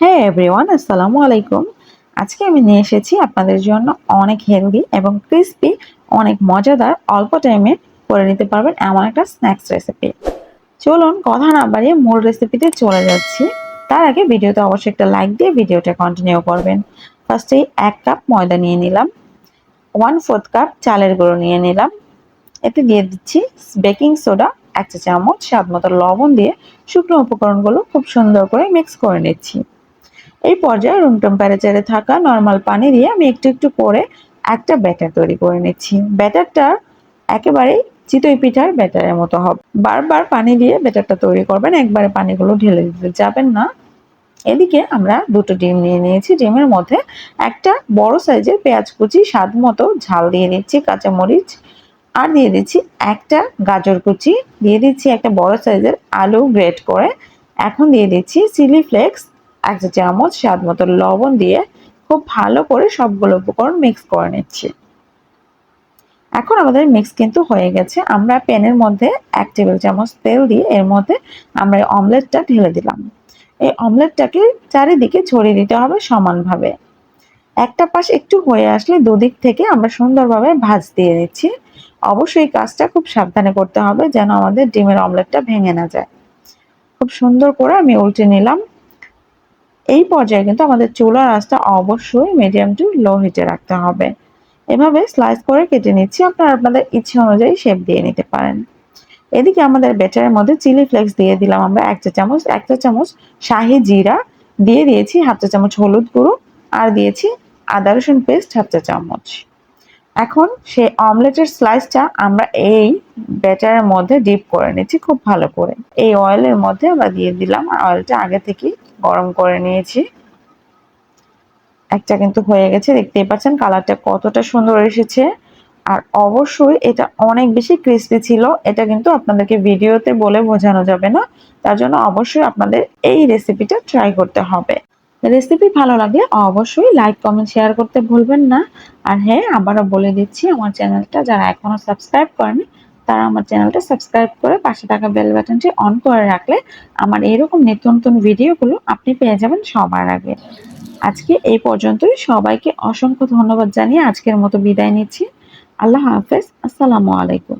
হ্যাঁ এভরিওয়ান, আসসালামু আলাইকুম। আজকে আমি নিয়ে এসেছি আপনাদের জন্য অনেক হেলদি এবং ক্রিস্পি, অনেক মজাদার, অল্প টাইমে করে নিতে পারবেন এমন একটা স্ন্যাক্স রেসিপি। চলুন কথা না বাড়িয়ে মূল রেসিপিতে চলে যাচ্ছি। তার আগে ভিডিওতে অবশ্যই একটা লাইক দিয়ে ভিডিওটা কন্টিনিউ করবেন। ফার্স্টেই 1 কাপ ময়দা নিয়ে নিলাম, 1/4 কাপ চালের গুঁড়ো নিয়ে নিলাম, এতে দিয়ে দিচ্ছি বেকিং সোডা 1 চা চামচ, স্বাদ মতো লবণ দিয়ে শুকনো উপকরণগুলো খুব সুন্দর করে মিক্স করে নিচ্ছি। এই পর্যায়ে রুম টেম্পারেচারে থাকা নরমাল পানি দিয়ে আমি একটু একটু করে একটা ব্যাটার তৈরি করে নিচ্ছি। ব্যাটারটা একেবারেই চিতই পিঠার ব্যাটারের মতো হবে। বারবার পানি দিয়ে ব্যাটারটা তৈরি করবেন, একবারে পানিগুলো ঢেলে দিতে যাবেন না। এদিকে আমরা দুটো ডিম নিয়ে নিয়েছি, ডিমের মধ্যে একটা বড় সাইজের পেঁয়াজ কুচি, স্বাদ মতো ঝাল দিয়ে দিচ্ছি, কাঁচামরিচ আর দিয়ে দিচ্ছি একটা গাজর কুচি, দিয়ে দিচ্ছি একটা বড় সাইজের আলু গ্রেট করে, এখন দিয়ে দিচ্ছি চিলি ফ্লেক্স 1 চা চামচ, স্বাদ মতো লবণ দিয়ে খুব ভালো করে সবগুলো উপকরণ মিক্স করে নিচ্ছি। এখন আমাদের মিক্স কিন্তু হয়ে গেছে। আমরা প্যানের মধ্যে 1 টেবিল চামচ তেল দিয়ে এর মধ্যে আমরা এই অমলেটটা ঢেলে দিলাম। এই অমলেটটাকে চারিদিকে ছড়িয়ে দিতে হবে সমানভাবে। একটা পাশ একটু হয়ে আসলে দুদিক থেকে আমরা সুন্দরভাবে ভাঁজ দিয়ে দিচ্ছি। অবশ্যই কাজটা খুব সাবধানে করতে হবে যেন আমাদের ডিমের অমলেটটা ভেঙে না যায়। খুব সুন্দর করে আমি উল্টে নিলাম। এই পর্যায়ে কিন্তু আমাদের চুলার আঁচটা অবশ্যই মিডিয়াম টু লো হিটে রাখতে হবে। এভাবে স্লাইস করে কেটে নিচ্ছি, আপনারা আপনাদের ইচ্ছে অনুযায়ী শেপ দিয়ে নিতে পারেন। এদিকে আমাদের ব্যাটারের মধ্যে চিলি ফ্লেক্স দিয়ে দিলাম আমরা 1 চা চামচ, 1 চা চামচ শাহি জিরা দিয়ে দিয়েছি, 1/2 চা চামচ হলুদ গুঁড়ো আর দিয়েছি আদা রসুন পেস্ট 1/2 চা চামচ। এখন সেই অমলেটের স্লাইসটা আমরা এই ব্যাটারের মধ্যে ডিপ করে নিচ্ছি খুব ভালো করে। এই অয়েলের মধ্যে আমরা দিয়ে দিলাম, অয়েলটা আগে থেকেই গরম করে নিয়েছি। একটা কিন্তু হয়ে গেছে, দেখতেই পাচ্ছেন কালারটা কতটা সুন্দর এসেছে। আর অবশ্যই এটা অনেক বেশি ক্রিস্পি ছিল, এটা কিন্তু আপনাদেরকে ভিডিওতে বলে বোঝানো যাবে না। তার জন্য অবশ্যই আপনাদের এই রেসিপিটা ট্রাই করতে হবে। রেসিপি ভালো লাগলে অবশ্যই লাইক কমেন্ট শেয়ার করতে ভুলবেন না। আর হ্যাঁ, আবারও বলে দিচ্ছি, আমার চ্যানেলটা যারা এখনো সাবস্ক্রাইব করেনি তারা আমার চ্যানেলটা সাবস্ক্রাইব করে পাশে থাকা বেল বাটনটি অন করে রাখলে আমার এরকম নিত্য নতুন ভিডিওগুলো আপনি পেয়ে যাবেন সবার আগে। আজকে এই পর্যন্তই। সবাইকে অসংখ্য ধন্যবাদ জানিয়ে আজকের মতো বিদায় নিচ্ছি। আল্লাহ হাফেজ। আসসালামু আলাইকুম।